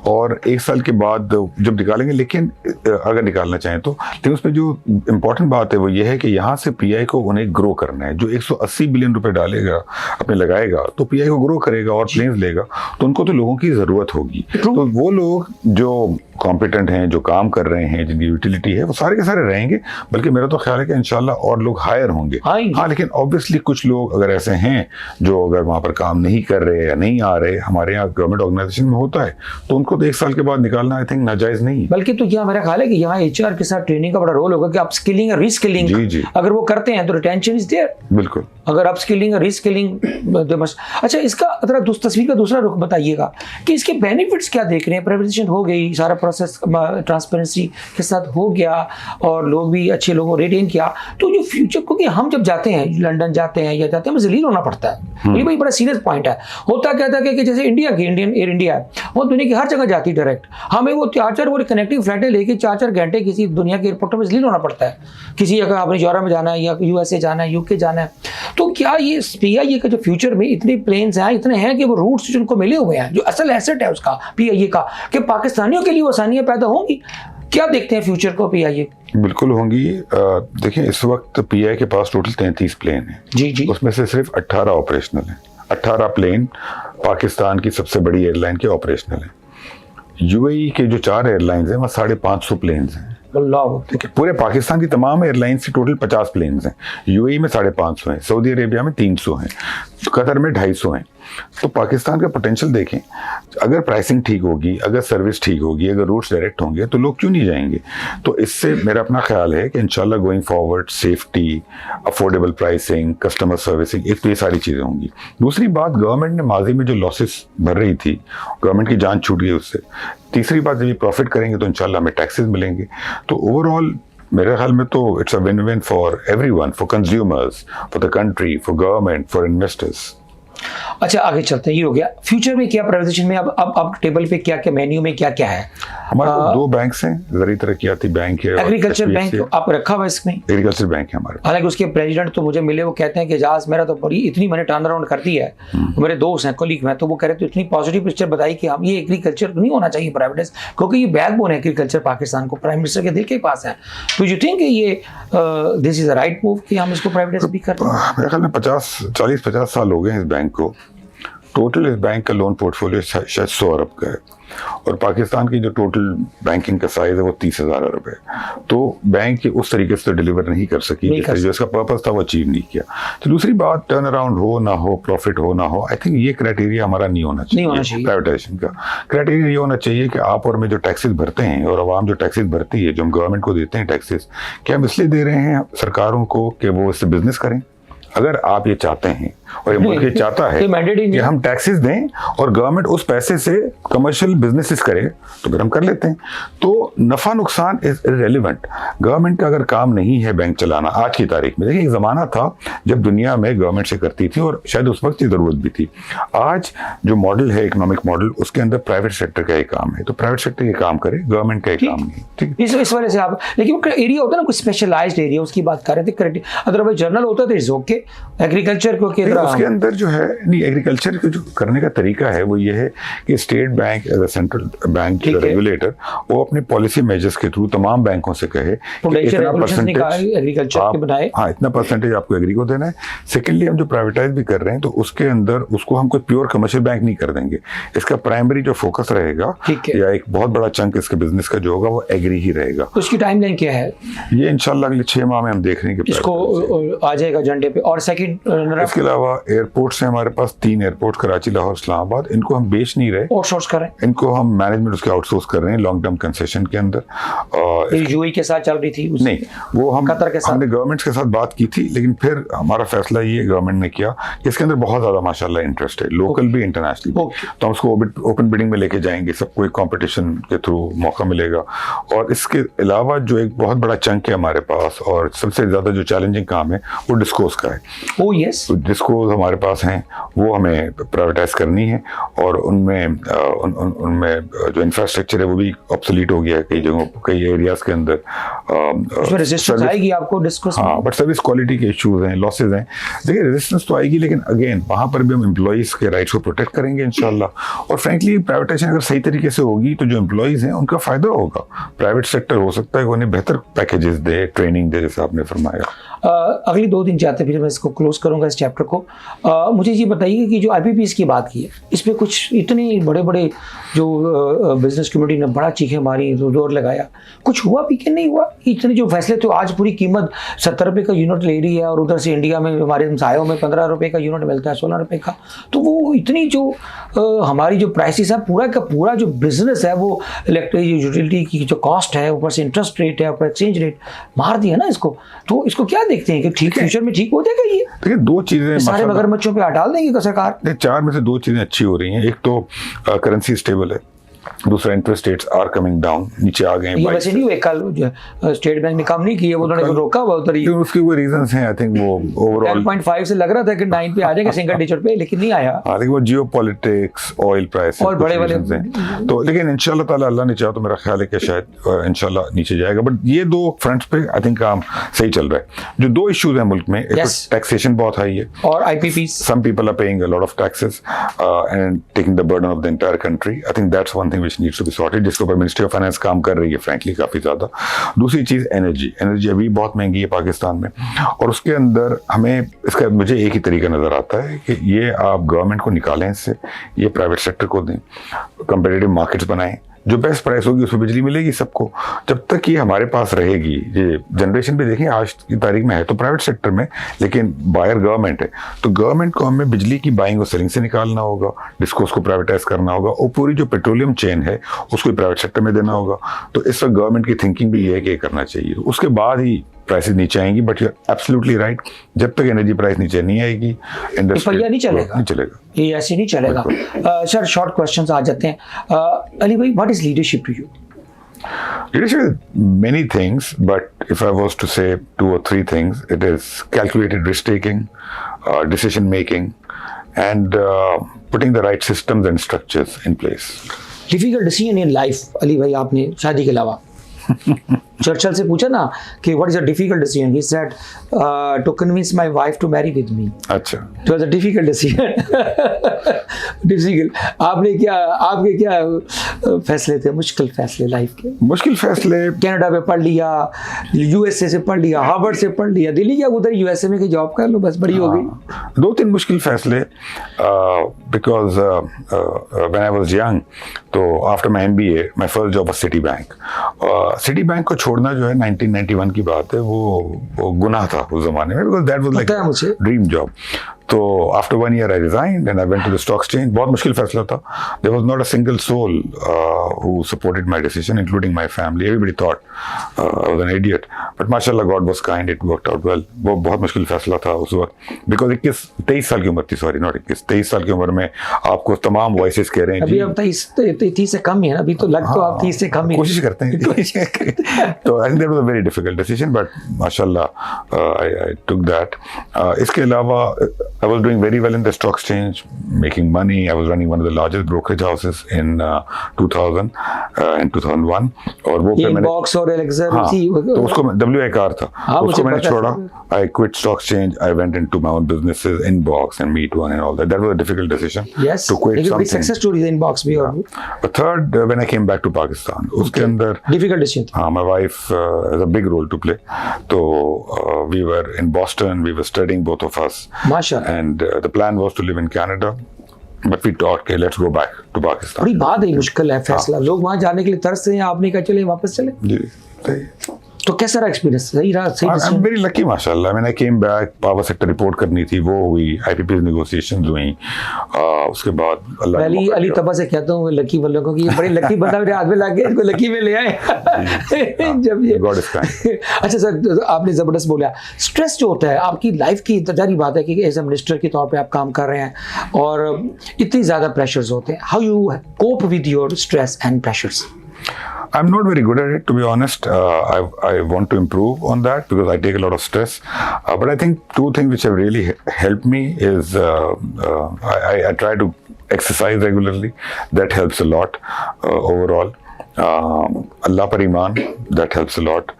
और 1 साल के बाद जब निकालेंगे, लेकिन अगर निकालना चाहें तो, लेकिन उसमें जो इम्पोर्टेंट बात है वो ये है कि यहाँ से पीआई को उन्हें ग्रो करना है। जो 180 बिलियन रुपए डालेगा, अपने लगाएगा, तो पीआई को ग्रो करेगा और प्लेन्स लेगा, तो उनको तो लोगों की ज़रूरत होगी। तो वो लोग जो कॉम्पिटेंट हैं, जो काम कर रहे हैं, जिनकी यूटिलिटी है, वो सारे के सारे रहेंगे। बल्कि मेरा तो ख्याल है कि इंशाल्लाह और लोग हायर होंगे। हाँ, लेकिन ऑब्वियसली कुछ लोग अगर ऐसे हैं जो अगर वहाँ पर काम नहीं कर रहे या नहीं आ रहे, हमारे यहाँ गवर्नमेंट ऑर्गेनाइजेशन में होता है, तो उनको तो 1 साल के बाद निकालना आई थिंक नाजायज़ नहीं है। बल्कि तो क्या मेरा ख्याल है कि यहाँ एचआर के साथ ट्रेनिंग का बड़ा रोल होगा कि अपस्किलिंग और रीस्किलिंग, जी जी, अगर वो करते हैं तो रिटेंशन इज देयर। बिल्कुल। अगर अपस्किलिंग और रीस्किलिंग, अच्छा, इसका जरा तस्वीर का दूसरा रुख बताइएगा कि इसके बेनिफिट्स क्या देख रहे हैं? प्राइवेटाइजेशन हो गई, सारा प्रोसेस ट्रांसपेरेंसी के साथ हो गया और लोग भी अच्छे लोगों रिटेन किया, तो जो फ्यूचर, क्योंकि हम जब जाते हैं, लंदन जाते हैं या जाते हैं, हमें जलील होना पड़ता है। ये भाई बड़ा सीरियस पॉइंट है। होता क्या था कि जैसे इंडिया की इंडियन एयर इंडिया है, वो दुनिया की हर जगह जाती है डायरेक्ट, हमें वो 4-4 वो कनेक्टिंग फ्लाइटें लेके 4-4 घंटे किसी दुनिया के एयरपोर्टों में जलील होना पड़ता है। किसी अगर आपने यूरोप में जाना है या यूएसए जाना है, यूके जाना है, तो क्या ये पीआईए का जो फ्यूचर में इतने प्लेन्स हैं, इतने हैं कि वो रूट्स जिनको मिले हुए हैं, जो असल एसेट है उसका पीआईए का, कि पाकिस्तानियों के लिए वो आसानियां पैदा होंगी? क्या देखते हैं फ्यूचर को पीआईए? बिल्कुल होंगी। देखिए, इस वक्त पीआई के पास टोटल 33 प्लेन है। जी जी। उसमें से सिर्फ 18 ऑपरेशनल है। 18 प्लेन पाकिस्तान की सबसे बड़ी एयरलाइन के ऑपरेशनल है। यूएई के जो 4 एयरलाइंस हैं वहाँ 550 प्लेन्स हैं। ठीक है, पूरे पाकिस्तान की तमाम एयरलाइंस की टोटल 50 प्लेन्स हैं। यूएई में 550 हैं, सऊदी अरेबिया में 300 हैं, कतर में 250 हैं। तो पाकिस्तान का पोटेंशियल देखें, अगर प्राइसिंग ठीक होगी, अगर सर्विस ठीक होगी, अगर रूट्स डायरेक्ट होंगे, तो लोग क्यों नहीं जाएंगे? तो इससे मेरा अपना ख्याल है कि इंशाल्लाह going forward safety, affordable pricing, customer servicing, एक तो ये सारी चीज़ें होंगी। दूसरी बात, गवर्नमेंट ने माजी में जो लॉसेस भर रही थी, गवर्नमेंट की जान छूट गई उससे। तीसरी बात, जब ये प्रॉफिट करेंगे तो इंशाल्लाह हमें टैक्सेस मिलेंगे। तो ओवरऑल मेरे ख्याल में तो it's a win win for everyone, for consumers, for the country, for government, for investors. अच्छा, आगे चलते हैं। ये हो गया फ्यूचर में क्या प्राइवेटाइजेशन में, अब टेबल पे क्या क्या मेन्यू में क्या क्या है? हमारे 2 बैंक्स हैं, ज़री तरक्याती बैंक है, एग्रीकल्चर बैंक आप रखा हुआ इसमें? एग्रीकल्चर बैंक है हमारे। हालांकि उसके प्रेसिडेंट तो मुझे मिले, वो कहते हैं कि एजाज मेरा तो बड़ी इतनी मैंने टर्न अराउंड कर दी है, मेरे दोस्त हैं, कोलीग हैं, तो वो कह रहे थे इतनी पॉजिटिव पिक्चर बताई कि हम ये एग्रीकल्चर नहीं होना चाहिए प्राइवेटाइज, क्योंकि ये बैकबोन है एग्रीकल्चर पाकिस्तान को, प्राइम मिनिस्टर के दिल के पास है। तो यू थिंक ये this is a right move कि हम इसको प्राइवेटाइज भी कर? मेरे ख्याल में 40-50 साल हो गए इस बैंक को। टोटल इस बैंक का लोन पोर्टफोलियो शायद 100 अरब का है, और पाकिस्तान की जो टोटल बैंकिंग का साइज है वो 30,000 अरब है। तो बैंक उस तरीके से डिलीवर नहीं कर सकी जो इसका पर्पस था, वो अचीव नहीं किया। तो दूसरी बात, टर्न अराउंड हो ना हो, प्रॉफिट हो ना हो, आई थिंक ये क्राइटेरिया हमारा नहीं होना चाहिए। प्राइवेटाइजेशन का क्राइटेरिया ये होना चाहिए कि आप और मैं जो टैक्सेस भरते हैं, और आवाम जो टैक्सेस भरती है, जो हम गवर्नमेंट को देते हैं टैक्सेस, क्या हम इसलिए दे रहे हैं सरकारों को कि वो इससे बिजनेस करें? अगर आप ये चाहते हैं और ये मुल्क ये चाहता है कि हम टैक्सेस दें और गवर्नमेंट उस पैसे से कमर्शियल बिजनेसेस करे, तो फिर हम कर लेते हैं। तो नफा नुकसान इज इररिलेवेंट। गवर्नमेंट का अगर काम नहीं है बैंक चलाना आज की तारीख में, देखिए एक ज़माना था जब दुनिया में गवर्नमेंट से करती थी और शायद उस वक्त की ज़रूरत भी थी। आज जो मॉडल है, इकोनॉमिक मॉडल, उसके अंदर प्राइवेट सेक्टर का ही काम है, तो प्राइवेट सेक्टर ये काम करे, गवर्नमेंट का ही काम नहीं। ठीक, इस वजह से आप, लेकिन एरिया होता है ना, कुछ स्पेशलाइज्ड एरिया, उसकी बात कर रहे थे। अदरवाइज जर्नल होता तो इट्स ओके। एग्रीकल्चर को उसके अंदर जो है नहीं, एग्रीकल्चर का जो करने का तरीका है वो ये है कि State Bank as a central bank regulator वो अपने पॉलिसी मेजर्स के थ्रू तमाम बैंकों से कहे कि इतना परसेंटेज एग्रीकल्चर के बनाए, हाँ इतना परसेंटेज आपको एग्री को देना है। सेकेंडली हम जो प्राइवेटाइज भी कर रहे हैं तो उसके अंदर उसको हम कोई प्योर कमर्शियल बैंक नहीं कर देंगे, इसका प्राइमरी जो फोकस रहेगा या एक बहुत बड़ा चंक इसके बिजनेस का जो होगा वो एग्री ही रहेगा। तो उसकी टाइमलाइन क्या है? ये इंशाल्लाह अगले 6 माह में हम देख रहे हैं कि इसको आ जाएगा झंडे पे। और सेकंड, इसके अलावा एयरपोर्ट से हमारे पास 3 एयरपोर्ट कराची, लाहौर, इस्लामाबाद, इनको हम बेच नहीं रहे, आउटसोर्स कर रहे हैं, इनको हम मैनेजमेंट उसके आउटसोर्स कर रहे हैं लॉन्ग टर्म कंसेशन के अंदर। यूएई के साथ चल रही थी नहीं, वो हम कतर के साथ हमने गवर्नमेंट्स के साथ बात की थी, लेकिन फिर हमारा फैसला ये गवर्नमेंट ने किया कि इसके अंदर बहुत ज्यादा माशाल्लाह इंटरेस्ट है, लोकल भी इंटरनेशनल भी, तो हम उसको ओपन बिडिंग में लेके जाएंगे, सबको एक कंपटीशन के थ्रू मौका मिलेगा। और इसके अलावा जो एक बहुत बड़ा चंक है हमारे पास और सबसे ज्यादा जो चैलेंजिंग काम है वो डिस्कोस का है। ओह यस, डिस्कोस हमारे पास हैं, वो हमें प्राइवेटाइज करनी है और उनमें उनमें जो इंफ्रास्ट्रक्चर है वो भी ऑब्सोलीट हो गया है कई जगहों, कई एरियाज के अंदर। रेजिस्टेंस आएगी आपको डिस्कोस में? हाँ, बट सर्विस क्वालिटी के इश्यूज हैं, लॉसेज हैं। देखिए रेजिस्टेंस तो आएगी, लेकिन अगेन वहाँ पर भी हम एम्प्लॉइज के राइट्स को प्रोटेक्ट करेंगे इंशाल्लाह। और फ्रेंकली प्राइवेटाइजेशन अगर सही तरीके से होगी तो जो एम्प्लॉइज हैं उनका फायदा होगा। प्राइवेट सेक्टर हो सकता है कि उन्हें बेहतर पैकेजेस दे, ट्रेनिंग दे, जैसे आपने फरमाया। अगली 2 दिन जाते फिर मैं इसको क्लोज करूंगा इस चैप्टर को। मुझे ये बताइए कि जो IPPs की बात की है, इसमें कुछ इतने बड़े बड़े जो बिजनेस कम्युनिटी ने बड़ा चीखें मारी, जोर लगाया, कुछ हुआ भी कि नहीं हुआ? इतने जो फैसले थे, आज पूरी कीमत 70 रुपये का यूनिट ले रही है और उधर से इंडिया में हमारे हमसायों में 15 रुपये का यूनिट मिलता है, 16 रुपये का। तो वो इतनी जो हमारी जो प्राइसेस है, पूरा का पूरा जो बिजनेस है वो इलेक्ट्रिक यूटिलिटी की जो कॉस्ट है, ऊपर से इंटरेस्ट रेट है, ऊपर एक्सचेंज रेट मार दिया ना इसको। तो इसको क्या देखते हैं कि ठीक फ्यूचर में ठीक हो जाएगा ये? देखिए 2 चीजें सारे मगरमच्छों पे डाल देंगे सरकार? 4 में से 2 चीजें अच्छी हो रही हैं। एक तो करेंसी स्टेबल है, दूसरा interest rates are coming down, नीचे आ गए हैं। ये वैसे नहीं हुए, कल स्टेट बैंक ने काम नहीं किया, वो उन्होंने रोका हुआ उधर ही। उसके कोई रीजंस हैं, आई थिंक वो ओवरऑल 10.5 से लग रहा था कि 9 पे आ जाएगा सिंगल डिजिट पे, लेकिन नहीं आया। हाँ, लेकिन वो जियोपॉलिटिक्स, ऑयल प्राइस और बड़े वाले हैं। तो लेकिन इंशाल्लाह ताला अल्लाह ने चाहा तो मेरा ख्याल है कि शायद इंशाल्लाह नीचे जाएगा। बट ये 2 फ्रंट्स पे आई थिंक काम सही चल रहा है। जो 2 इश्यूज हैं मुल्क में, एक तो टैक्सेशन बहुत हाई है और IPPs, some people are paying a lot of taxes and taking the burden of the entire country. I think that's one thing which needs to be sorted, जिसके ऊपर मिनिस्ट्री ऑफ फाइनेंस काम कर रही है frankly काफी ज्यादा। दूसरी चीज एनर्जी अभी बहुत महंगी है पाकिस्तान में, और उसके अंदर हमें इसका मुझे एक ही तरीका नजर आता है कि ये आप गवर्नमेंट को निकालें इससे, ये प्राइवेट सेक्टर को दें, कंपेटिटिव मार्केट्स बनाएं, जो बेस्ट प्राइस होगी उसमें बिजली मिलेगी सबको। जब तक ये हमारे पास रहेगी, ये जनरेशन भी देखें आज की तारीख में है तो प्राइवेट सेक्टर में, लेकिन बायर गवर्नमेंट है, तो गवर्नमेंट को हमें बिजली की बाइंग और सेलिंग से निकालना होगा, डिस्कोस को प्राइवेटाइज करना होगा, और पूरी जो पेट्रोलियम चेन है उसको प्राइवेट सेक्टर में देना होगा। तो इस वक्त गवर्नमेंट की थिंकिंग भी ये है कि ये करना चाहिए, उसके बाद ही प्राइसेस नीचे आएंगी। But you are absolutely right, जब तक एनर्जी प्राइस नीचे नहीं आएगी इंडस्ट्री नहीं चलेगा, ये ऐसे नहीं चलेगा। सर शॉर्ट क्वेश्चंस आ जाते हैं। अली भाई, what is leadership to you? Leadership is many things, but if I was to say 2 or 3 things, it is calculated risk taking, decision making, and putting the right systems and structures in place. Difficult decision in life, Ali भाई, आपने शादी के अलावा Churchill से पूछा ना कि what is a difficult decision, he said to convince my wife to marry with me. अच्छा, it was a difficult decision. Difficult. आपके क्या फैसले थे, मुश्किल फैसले लाइफ के? मुश्किल फैसले, कनाडा में पढ़ लिया, USA से पढ़ लिया, हार्वर्ड से पढ़ लिया, दिल्ली या उधर USA में की जॉब कर लो, बस बड़ी हो गई। 2-3 मुश्किल फैसले, because when I was young, तो after my MBA my first job was Citibank. Citibank को छोड़ना जो है 1991 की बात है, वो गुनाह था उस जमाने में, because that was like dream job. तो after 1 year I resigned and I went to the stock exchange. बहुत मुश्किल फैसला था. There was not a single soul who supported my decision, including my family. Everybody thought I was an idiot. But माशाल्लाह God was kind. It worked out well. वो बहुत मुश्किल फैसला था उस वक्त. Because 23 साल की उम्र थी, sorry not 21, 23 साल की उम्र में आपको तमाम वॉइसेस कह रहे हैं. अभी अब 23 से कम ही है ना, अभी तो लग तो आप 30 से कम ही कोशिश करते हैं. तो I think that was a very difficult decision, but माशाल्लाह I took that. इसके अलावा I was doing very well in the stock exchange, making money. I was running one of the largest brokerage houses in 2000 and 2001. और वो ये फिर मैंने inbox और Alexa हाँ, तो उसको WICAR था, मुझे उसको मैंने पता छोड़ा. I quit stock exchange. I went into my own businesses, Inbox and Meet One and all that. That was a difficult decision Yes, to quit लेकिन big something. success story है इनबॉक्स भी. और But third, when I came back to Pakistan, उसके अंदर difficult decision था. हाँ, my wife has a big role to play. तो we were in Boston. We were studying, both of us. माशाल्लाह. And the plan was to live in Canada, but we thought, okay, let's go back to Pakistan. बड़ी बात है, मुश्किल है फैसला. लोग वहाँ जाने के लिए तरसते हैं, आपने कहा चले वापस चले. जी, सही. तो कैसा रहा एक्सपीरियंस? सही रहा? सही I'm डिसीजन? very lucky, माशाल्लाह. I mean, I came back, power sector report करनी थी, वो हुई, IPP नेगोशिएशंस हुई. उसके बाद अल्लाह ने पहली मौका अली दिया. तबा से कहता हूँ लकी वालों को कि ये बड़े लकी बंदा मेरे हाथ में लग गया, इनको लकी में ले आए. जब ये God is kind. अच्छा सर, आपने ज़बरदस्त बोला. स्ट्रेस जो होता है आपकी लाइफ की, जारी बात है कि एज ए मिनिस्टर के तौर पे आप काम कर रहे हैं और इतनी ज़्यादा प्रेशर्स होते हैं. How you cope with your stress and pressures? I'm not very good at it, to be honest. I want to improve on that because I take a lot of stress. But I think two things which have really helped me is I try to exercise regularly. That helps a lot overall. Allah par iman, that helps a lot.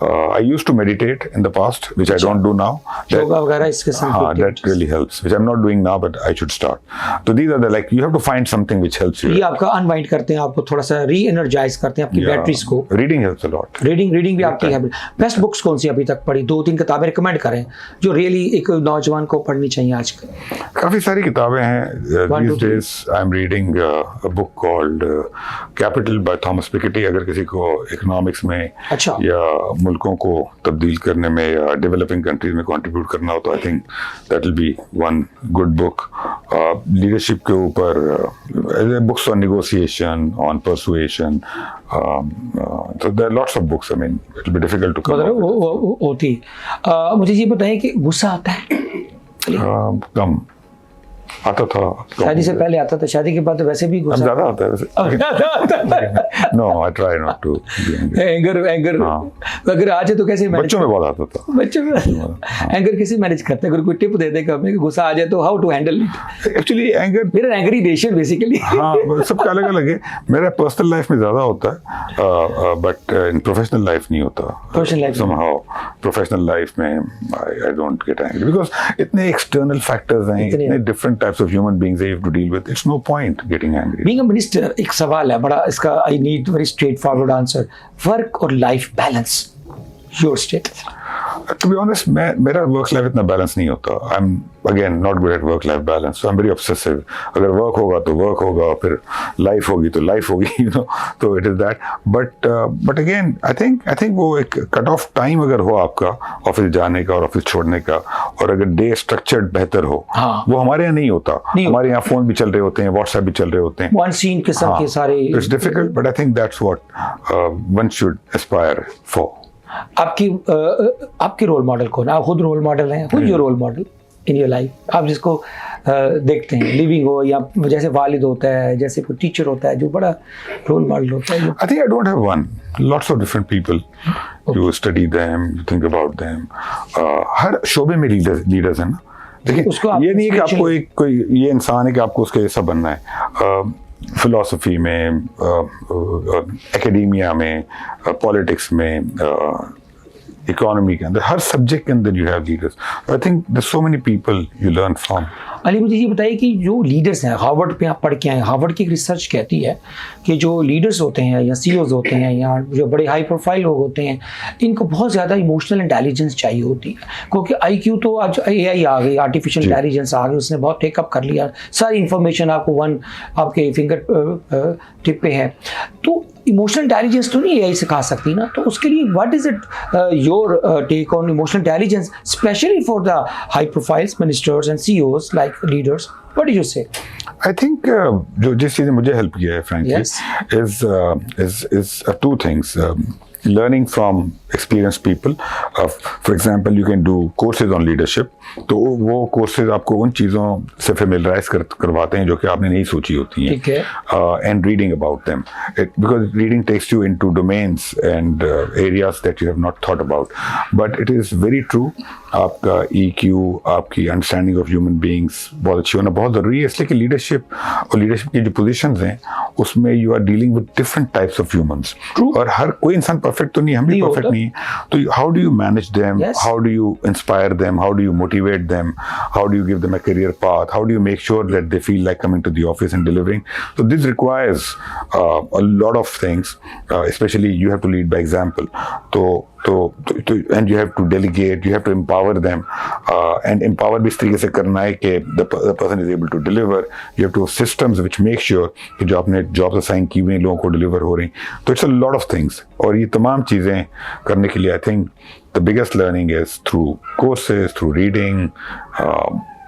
I used to meditate in the past, which I don't do now. Yoga वगैरह इस किस्म की That activities. really helps, which I'm not doing now, but I should start. So these are the, like, you have to find something which helps you. ये आपका unwind करते हैं, आपको थोड़ा सा री एनर्जाइज करते हैं आपकी Yeah. बैटरीज को. Reading helps a lot. Reading भी आपकी है. बेस्ट बुक्स कौन सी अभी तक पढ़ी? 2-3 किताबें रिकमेंड करें जो रियली एक नौजवान को पढ़नी चाहिए आजकल. काफ़ी सारी किताबें हैं. One, These two, days I'm reading a book called Capital by Thomas Piketty. अगर किसी को इकोनॉमिक्स में अच्छा. या मुल्कों को तब्दील करने में या डेवलपिंग कंट्रीज में कंट्रीब्यूट करना हो तो I think that will be one good book. Leadership के ऊपर books on negotiation, on persuasion. So there are lots of books. I mean, it will be difficult to come मतलब up with. वो होती. मुझे ये बताइए कि गुस्सा आता है? कम आता था. शादी से पहले आता था, शादी के बाद तो वैसे भी अब गुस्सा. ज़्यादा आता है वैसे. No, I try not to be angry. Anger हाँ. अगर आ जाए तो कैसे मैनेज? बच्चों में बहुत आता था. बच्चों में एंगर कैसे मैनेज करते हैं? अगर कोई टिप दे दे कभी कि गुस्सा आ जाए तो how to handle it? Actually anger मेरा एंग्री नेशन बेसिकली. हाँ, सबका अलग अलग है. मेरा पर्सनल लाइफ में ज़्यादा होता है, बट इन प्रोफेशनल लाइफ नहीं होता. Professional life somehow professional life में I don't get angry because इतने एक्सटर्नल फैक्टर्स हैं, इतने different types of human beings you have to deal with. It's no point getting angry. Being a minister, एक सवाल है बड़ा, इसका I need very straightforward answer. Work और life balance, your status? To be honest, मेरा work life इतना balance नहीं होता. I am again not good at work life balance. So I am very obsessive. अगर work होगा तो work होगा, फिर लाइफ होगी तो लाइफ होगी, यू नो. तो it is that. But again I think वो एक कट ऑफ टाइम अगर हो आपका ऑफिस जाने का और ऑफिस छोड़ने का, और अगर डे स्ट्रक्चर्ड बेहतर हो, हाँ. वो हमारे यहाँ नहीं होता. हमारे यहाँ फोन भी चल रहे होते हैं, व्हाट्सएप भी चल रहे होते हैं. वन सीन किस्म के सारे. It's difficult, but I think that's what one should aspire for. आपकी रोल मॉडल कौन है? आप खुद रोल मॉडल हैं? खुद your role model in your life, आप जिसको देखते हैं, लिविंग हो या जैसे वालिद होता है, जैसे कोई टीचर होता है जो बड़ा रोल मॉडल होता है? I think I don't have one. Lots of different people. You study them, you think about them. हर शोबे में लीडर्स हैं ना. देखिए, ये नहीं है कि आपको एक कोई ये इंसान है कि आपको उसके जैसा बनना है. फिलॉसफी में, एकेडेमिया में, पॉलिटिक्स में, इकोनॉमी के अंदर, हर सब्जेक्ट के अंदर you have leaders. I think there so many people you learn from. Ali, मुझे ये बताइए कि जो लीडर्स हैं, हार्वर्ड पे आप पढ़ के आए, हार्वर्ड की रिसर्च कहती है कि जो लीडर्स होते हैं या सीईओज होते हैं या जो बड़े हाई प्रोफाइल लोग होते हैं, इनको बहुत ज़्यादा इमोशनल इंटेलिजेंस चाहिए होती है. क्योंकि आईक्यू तो आज एआई आ गई, आर्टिफिशियल इंटेलिजेंस आ गई, उसने बहुत टेकअप कर लिया, सारी इंफॉर्मेशन आपको आपके फिंगर टिप पे है. तो इमोशनल इंटेलिजेंस तो नहीं एआई सिखा सकती ना. तो उसके लिए what is it your take on emotional intelligence, specially for the high profiles ministers and CEOs like leaders? What do you say? I think जो जिस चीज़ ने मुझे हेल्प किया है frankly Yes. is two things. Learning from experienced people. For example, you can do courses on leadership. तो वो courses आपको उन चीज़ों से familiarize करवाते हैं जो कि आपने नहीं सोची होती हैं. ठीक है. And reading about them. Because reading takes you into domains and areas that you have not thought about. But it is very true. आपका EQ, आपकी अंडरस्टैंडिंग ऑफ ह्यूमन बींग्स बहुत अच्छी होना बहुत ज़रूरी है, इसलिए कि लीडरशिप और लीडरशिप की जो पोजीशंस हैं उसमें you are dealing with different types of humans, और हर कोई इंसान परफेक्ट तो नहीं, हम भी परफेक्ट नहीं है, तो how do you manage them, how do you inspire them, how do you motivate them, how do you give them a career path, how do you make sure that they feel like coming to the office and delivering? So this requires a lot of things, especially you have to lead by example, and you have to delegate, you have to empower them, and empower भी इस तरीके से करना है कि the person is able to deliver. You have to have systems which make sure कि जो आपने jobs assign की हुई लोगों को deliver हो रही, तो it's a lot of things, और ये तमाम चीज़ें करने के लिए I think the biggest learning is through courses, through reading.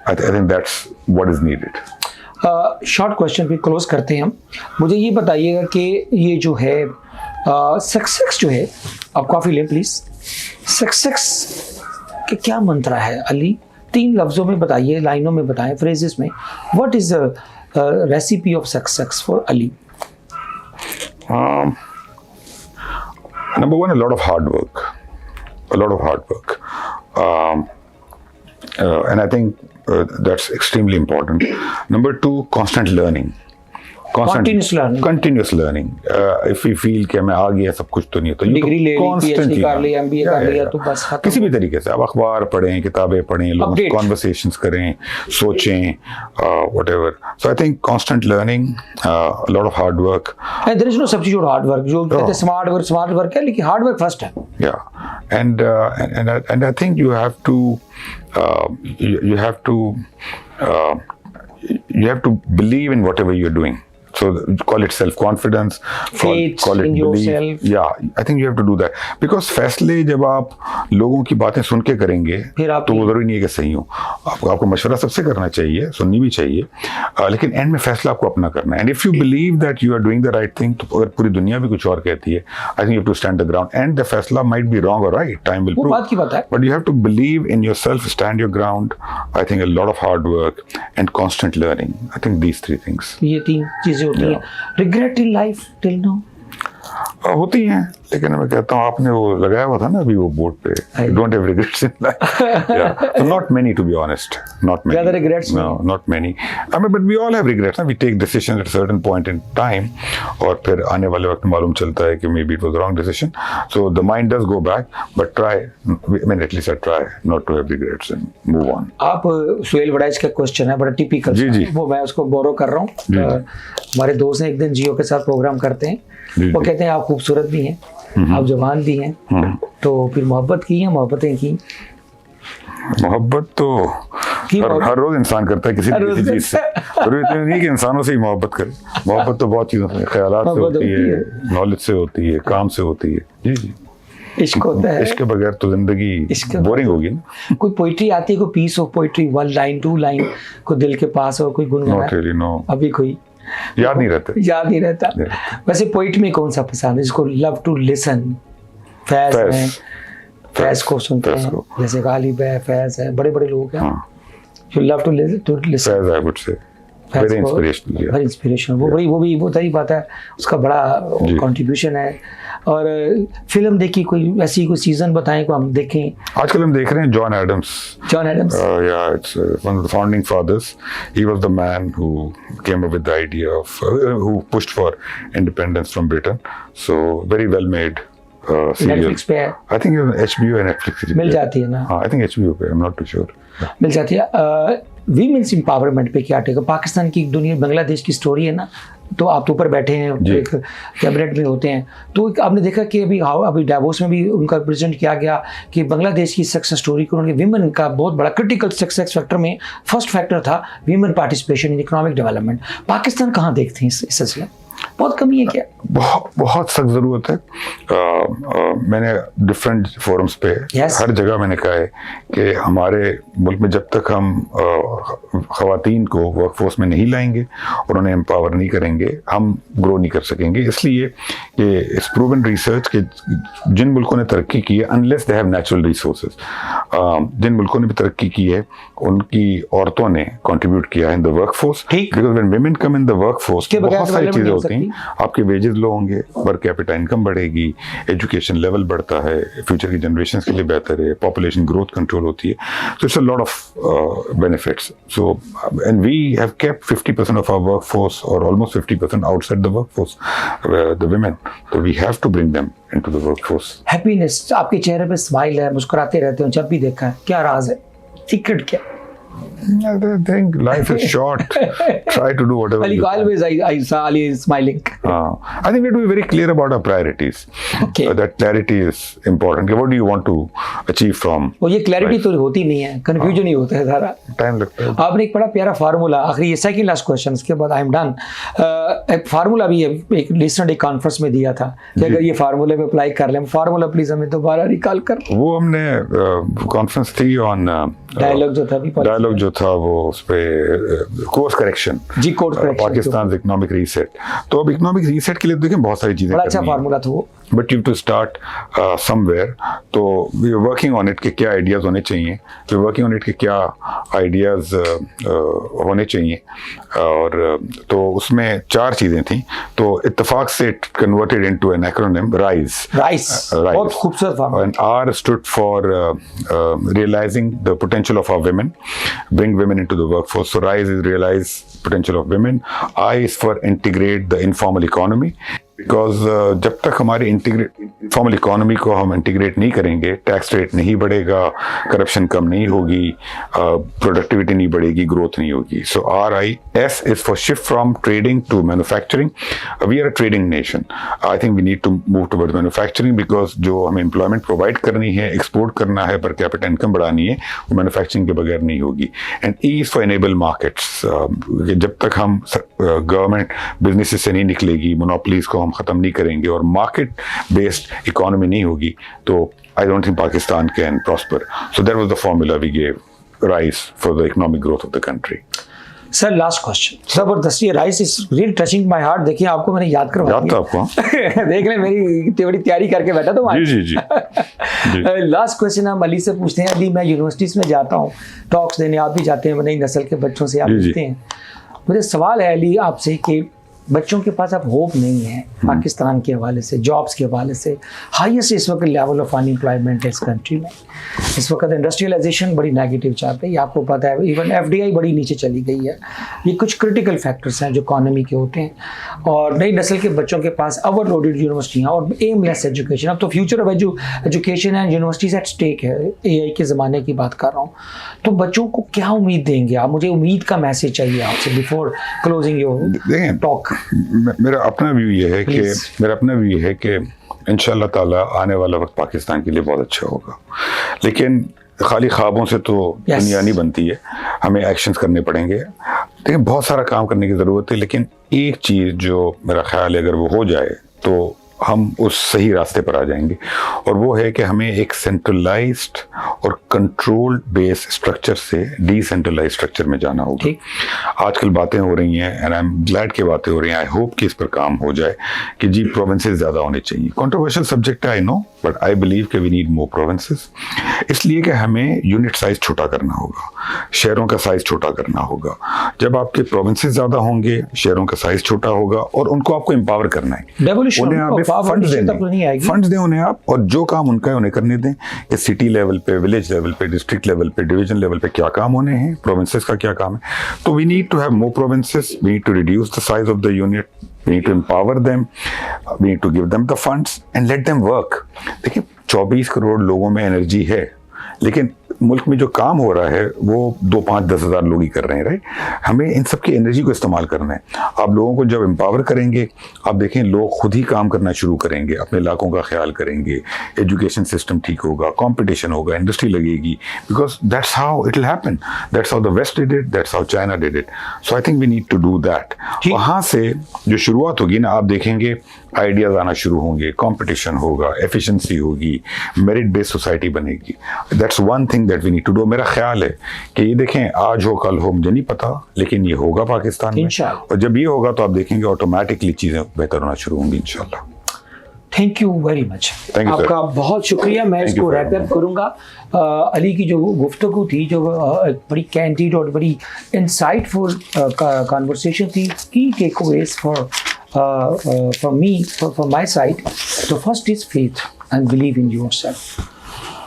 I think that's what is needed. Short question पे क्लोज करते हैं हम। मुझे ये बताइएगा कि ये जो है सक्सेस जो है, आप कॉफ़ी लें प्लीज़। सक्सेस के क्या मंत्रा है अली? 3 लफ्ज़ों में बताइए, लाइनों में बताएं, फ्रेजेस में। What is the recipe of success for Ali? Number one, a lot of hard work. A lot of hard work. And I think that's extremely important. Number 2, constant learning. Continuous learning. If we feel कि मैं आ गया सब कुछ तो नहीं है, तो degree ले ली, PhD कर ली, MBA कर लिया, तो बस खत्म। किसी भी तरीके से आप अखबार पढ़ें, किताबें पढ़ें, लोगों से कॉन्वर्सेशंस करें, सोचें, whatever. So I think constant learning, a lot of hard work. And there is no substitute hard work. जो कहते हैं smart work है, लेकिन hard work first है। Yeah, and I think you have to believe in whatever you're doing. So call it self-confidence, faith call it in belief. yourself. Yeah, I think you have to do that. Because फैसले जब आप लोगों की बातें सुन के करेंगे तो वो ज़रूरी नहीं है कि सही हो। आपको मशवरा सबसे करना चाहिए, सुननी भी चाहिए, लेकिन एंड में फैसला आपको अपना करना है। And if you believe that you are doing the right thing, तो अगर पूरी दुनिया भी कुछ और कहती है, I think you have to stand the ground, and the फैसला माइट बी रॉन्ग और राइट, टाइम विल प्रूव, बात की बात है, but you have to believe in yourself, stand your ground. I think a lot of hard work and constant learning. I think these 3 things, ये 3 चीज़ें होती हैं। Regret in life till now? होती हैं, लेकिन मैं कहता हूँ आपने वो लगाया हुआ था ना अभी वो बोर्ड पे, don't have regrets in life. So not many, to be honest, not many. ज़्यादा regrets? No, not many. I mean, but we all have regrets. We take decisions at a certain point in time, और फिर आने वाले वक्त में मालूम चलता है कि maybe it was the wrong decision. So the mind does go back, but try. I mean, at least I try not to have regrets and move on. आप सुहेल वड़ैच का क्वेश्चन है, बड़ा टिपिकल, जी। वो मैं उसको बोरो कर रहा हूँ। हमारे दोस्त ने एक दिन जियो के साथ प्रोग्राम करते हैं, वो कहते हैं आप खूबसूरत भी हैं, आप जवान भी हैं, तो फिर मोहब्बत की है, मोहब्बतें की? मोहब्बत तो हर रोज इंसान करता है किसी न किसी चीज से, जरूरी नहीं कि इंसानों से ही मोहब्बत करे। मोहब्बत तो बहुत चीजों से, ख्यालात से होती है, नॉलेज से होती है, काम से होती है। जी, इश्क होता है। इसके बगैर तो जिंदगी बोरिंग होगी ना। कोई पोइट्री आती है, कोई piece of poetry, 1 line 2 line, कोई दिल के पास हो, कोई गुनगुनाए? Not really, no. अभी कोई याद नहीं रहता। वैसे पोइट में कौन सा पसंद है जिसको लव टू लिसन? फैज को सुनते हैं, जैसे गालिब है, फैज है, बड़े बड़े लोग हैं जो love to listen. Faiz, I would say, very inspirational, very inspirational। वो भी तरी बात है, उसका बड़ा कंट्रीब्यूशन है। और फिल्म देखी कोई ऐसी कोई सीजन बताएं को हम देखें? आजकल हम देख रहे हैं John Adams. Yeah, it's one of the founding fathers. He was the man who came up with the idea of who pushed for independence from Britain. So very well made serial. Netflix पे है? I think HBO and Netflix मिल जाती है ना? हाँ, I think HBO पे, I'm not too sure. मिल जाती है। Women's empowerment पे क्या टेक? पाकिस्तान की दुनिया, बांग्लादेश की स्टोरी है ना, तो आप तो ऊपर बैठे हैं, एक कैबिनेट में होते हैं, तो आपने देखा कि अभी डावोस में भी उनका प्रेजेंट किया गया कि बांग्लादेश की सक्सेस स्टोरी को उन्होंने विमेन का बहुत बड़ा क्रिटिकल सक्सेस फैक्टर में फर्स्ट फैक्टर था women participation in economic development. Pakistan कहाँ देखते हैं इस सिलसिले? बहुत कमी है क्या? बहुत सख्त ज़रूरत है। मैंने डिफरेंट फोरम्स पे हर जगह मैंने कहा है कि हमारे मुल्क में जब तक हम ख़वातीन को वर्कफोर्स में नहीं लाएंगे और उन्हें एम्पावर नहीं करेंगे, हम ग्रो नहीं कर सकेंगे। इसलिए कि इस प्रूवन रिसर्च के जिन मुल्कों ने तरक्की की है, unless they have natural resources, जिन मुल्कों ने भी तरक्की की है उनकी औरतों ने कंट्रीब्यूट किया है in the workforce, because when women come in the workforce बहुत सारी चीज़ें होती हैं, आपके वेजेस लो होंगे, पर कैपिटा इनकम बढ़ेगी, एजुकेशन लेवल बढ़ता है, फ्यूचर की जनरेशन के लिए बेहतर है, पॉपुलेशन ग्रोथ कंट्रोल होती है. So it's a lot of benefits. So and we have kept 50% of our workforce और almost 50% outside the workforce, the women. तो we have to bring them into the workforce. Happiness, आपके चेहरे पे smile है, मुस्कुराते रहते हो जब भी देखा है, क्या राज है, सीक्रेट क्या? I think life is short. Try to do whatever Ali, you can. always I saw Ali smiling. I think we have to be very clear about our priorities. Okay. That clarity is important. What do you want to achieve from? वो ये clarity तो होती नहीं है, confusion ही होता है सारा. Time लगता है. आपने एक बड़ा प्यारा फार्मूला, आखिरी ये सेकंड लास्ट क्वेश्चन, उसके बाद आई एम डन. एक फार्मूला भी एक लिसनर डे कॉन्फ्रेंस में दिया था कि अगर ये फार्मूले पे अप्लाई कर लें, फार्मूला प्लीज हमें दोबारा रिकॉल कर. वो हमने कॉन्फ्रेंस थी ऑन डायलॉग जो था, डायलॉग जो था वो उस पे कोर्स करेक्शन जी, course correction, Pakistan economic reset. तो अब इकोनॉमिक रीसेट के लिए देखिए बहुत सारी चीजें बड़ा अच्छा फार्मूला था वो. But you to start somewhere. तो we are working on it कि क्या आइडियाज होने चाहिए, we are working on it कि क्या आइडियाज होने चाहिए. और तो उसमें 4 चीजें थी. तो इत्तेफाक से it converted into an acronym RISE. बहुत खूबसूरत formula. And R stood for realizing the potential of our women, bring women into the workforce. So RISE is realize potential of women. I is for integrate the informal economy. Because जब तक हमारी informal economy को हम integrate नहीं करेंगे, tax rate नहीं बढ़ेगा, corruption कम नहीं होगी, प्रोडक्टिविटी नहीं बढ़ेगी, ग्रोथ नहीं होगी. So RIS is for shift from trading to manufacturing. We are a trading nation. I think we need to move towards manufacturing because जो हमें एम्प्लॉयमेंट प्रोवाइड करनी है, एक्सपोर्ट करना है, पर कैपिटल इनकम बढ़ानी है, वो मैन्युफैक्चरिंग के बगैर नहीं होगी. And E is for enable markets. जब तक हम गवर्नमेंट बिजनेस से नहीं निकलेगी, मोनोपोलीज को हम खत्म नहीं करेंगे और मार्केट बेस्ड इकोनॉमी नहीं होगी, तो I don't think Pakistan can prosper. So that was the formula we gave RISE for the economic growth of the country. Sir last question, जबरदस्त. ये RISE is really touching my heart. देखिए आपको मैंने याद करवाया. याद था आपको? देख ले, मेरी इतनी बड़ी तैयारी करके बैठा तो जी जी जी. लास्ट क्वेश्चन हम अली से पूछते हैं. अली, मैं यूनिवर्सिटीज में जाता हूँ टॉक्स देने, आप भी जाते हैं, नई नस्ल के बच्चों से आप मिलते हैं. मुझे सवाल है अली आपसे कि बच्चों के पास अब होप नहीं है पाकिस्तान के हवाले से, जॉब्स के हवाले से. हाईएस्ट इस वक्त लेवल ऑफ अनएम्प्लॉयमेंट है इस कंट्री में. इस वक्त इंडस्ट्रियलाइजेशन बड़ी नेगेटिव चल रही है, आपको पता है. इवन FDI बड़ी नीचे चली गई है. ये कुछ क्रिटिकल फैक्टर्स हैं जो इकॉनमी के होते हैं. और नई नस्ल के बच्चों के पास ओवरलोडेड यूनिवर्सिटियाँ और एमलेस एजुकेशन. अब तो future of education and universities at stake है. AI के ज़माने की बात कर रहा हूँ. तो बच्चों को क्या उम्मीद देंगे आप? मुझे उम्मीद का मैसेज चाहिए आपसे बिफोर क्लोजिंग योर टॉक. मेरा अपना व्यू ये है कि इंशाल्लाह ताला आने वाला वक्त पाकिस्तान के लिए बहुत अच्छा होगा. लेकिन खाली ख्वाबों से तो दुनिया नहीं बनती है, हमें एक्शंस करने पड़ेंगे. देखिए बहुत सारा काम करने की ज़रूरत है, लेकिन एक चीज़ जो मेरा ख्याल है अगर वो हो जाए तो हम उस सही रास्ते पर आ जाएंगे. और वो है कि हमें एक सेंट्रलाइज्ड और कंट्रोल बेस्ड स्ट्रक्चर से डिसेंट्रलाइज्ड स्ट्रक्चर में जाना होगा. आजकल बातें हो रही हैं एंड आई एम ग्लैड की बातें हो रही हैं. आई होप कि इस पर काम हो जाए कि जी प्रोविंसेस ज़्यादा होने चाहिए. कंट्रोवर्शियल सब्जेक्ट है I know, but I believe कि वी नीड मोर प्रोविंसेस. इसलिए कि हमें यूनिट साइज छोटा करना होगा, शहरों का साइज छोटा करना होगा. जब आपके प्रोविंसेस ज़्यादा होंगे, शहरों का साइज छोटा होगा और उनको आपको एम्पावर करना है. उन्हें आप फंड्स दें उन्हें आप, और जो काम उनका है उन्हें करने दें. कि सिटी लेवल पे, विलेज लेवल पे, डिस्ट्रिक्ट लेवल पे, डिवीजन लेवल पे क्या काम होने हैं, प्रोविंसेस का क्या काम है. तो we need to have more provinces, we need to reduce the size of the unit, we need to empower them, we need to give them the funds and let them work. देखिए 24 करोड़ लोगों में energy है, लेकिन मुल्क में जो काम हो रहा है वो 2, 5, 10 हज़ार लोग ही कर रहे हैं. राइट, हमें इन सब की एनर्जी को इस्तेमाल करना है. आप लोगों को जब एम्पावर करेंगे, आप देखें लोग खुद ही काम करना शुरू करेंगे, अपने इलाकों का ख्याल करेंगे, एजुकेशन सिस्टम ठीक होगा, कंपटीशन होगा, इंडस्ट्री लगेगी. Because that's how it will happen, that's how the West did it, that's how China did it. So I think we need to do that. वहाँ से जो शुरुआत होगी ना, आप देखेंगे आइडियाज आना शुरू होंगे, कंपटीशन होगा, एफिशिएंसी होगी, मेरिट बेस्ड सोसाइटी बनेगी. That's one thing that we need to do. मेरा ख्याल है कि ये देखें आज हो कल हो मुझे नहीं पता, लेकिन ये होगा पाकिस्तान में. और जब ये होगा तो आप देखेंगे ऑटोमेटिकली चीज़ें बेहतर होना शुरू होंगी इंशाल्लाह. Thank you very much. आपका बहुत शुक्रिया. मैं इसको रैप अप करूँगा. अली की जो गुफ्तगू थी, जो बड़ी कैंडिड और बड़ी इंसाइटफुल कॉन्वर्सेशन थी, key takeaways for from me, from my side, the first is faith and believe in yourself.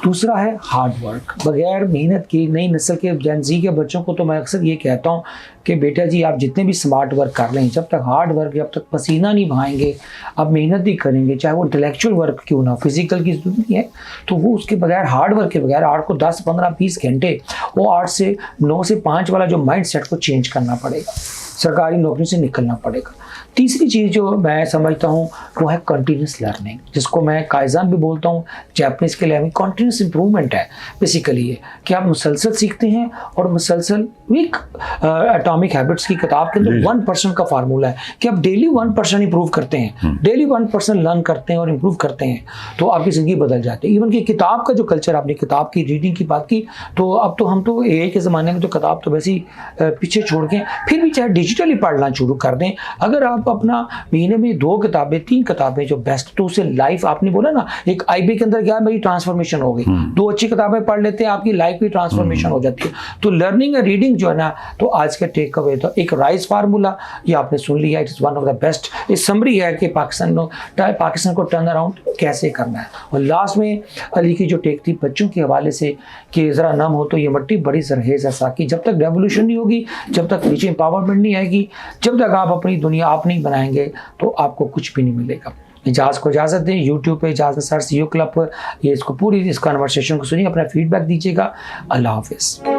दूसरा है हार्ड वर्क। बगैर मेहनत की नई नस्ल के जेनजी के बच्चों को तो मैं अक्सर ये कहता हूँ कि बेटा जी आप जितने भी स्मार्ट वर्क कर लें, जब तक हार्ड वर्क, जब तक पसीना नहीं बहाएंगे, आप मेहनत नहीं करेंगे, चाहे वो इंटेलेक्चुअल वर्क क्यों ना, फिजिकल की जरूरत नहीं है, तो वो उसके बगैर, हार्ड वर्क के बगैर, आपको 10, 15, 20 घंटे वो 8 से 9 से 5 वाला जो माइंड सेट को चेंज करना पड़ेगा, सरकारी नौकरी से निकलना पड़ेगा। तीसरी चीज़ जो मैं समझता हूँ वो है कंटिन्यूस लर्निंग, जिसको मैं काइज़न भी बोलता हूँ, जापानीज़ के लिए कंटिन्यूस इंप्रूवमेंट है बेसिकली ये कि आप मुसलसल सीखते हैं और मुसलसल वीक एटॉमिक हैबिट्स की किताब के अंदर 1% का फार्मूला है कि आप डेली 1% इंप्रूव करते हैं, डेली 1% लर्न करते हैं और इंप्रूव करते हैं तो आपकी ज़िंदगी बदल जाती है। इवन कि किताब का जो कल्चर, आपने किताब की रीडिंग की बात की, तो अब तो हम तो एआई के ज़माने में तो किताब तो वैसे ही पीछे छोड़ के फिर भी चाहे डिजिटली पढ़ना शुरू कर दें, अगर आप अपना महीने में 2 किताबें 3 किताबें जो बेस्ट, तो उससे लाइफ, आपने बोला ना एक आईबी के अंदर क्या है, मेरी ट्रांसफॉर्मेशन हो गई, 2 अच्छी किताबें पढ़ लेते हैं, आपकी लाइफ की ट्रांसफॉर्मेशन हो जाती है। तो लर्निंग और रीडिंग जो है ना, तो आज का टेक अवे तो एक राइज फार्मूला ये आपने सुन लिया, it is one of the best. ये समरी है कि पाकिस्तान को टर्न अराउंड कैसे करना है। और लास्ट में अली की जो टेक थी बच्चों के हवाले से कि ज़रा नम हो तो ये मट्टी बड़ी सरहेज़ है साकी, जब तक रेवोल्यूशन नहीं होगी, जब तक नीचे एम्पावरमेंट नहीं आएगी, जब तक आप अपनी दुनिया आप नहीं बनाएंगे तो आपको कुछ भी नहीं मिलेगा। इजाज़ को इजाज़त दें, यूट्यूब पे इजाज़त सर CEO क्लब, ये इसको पूरी इस कन्वर्सेशन को सुनिए, अपना फीडबैक दीजिएगा। अल्लाह हाफिज़।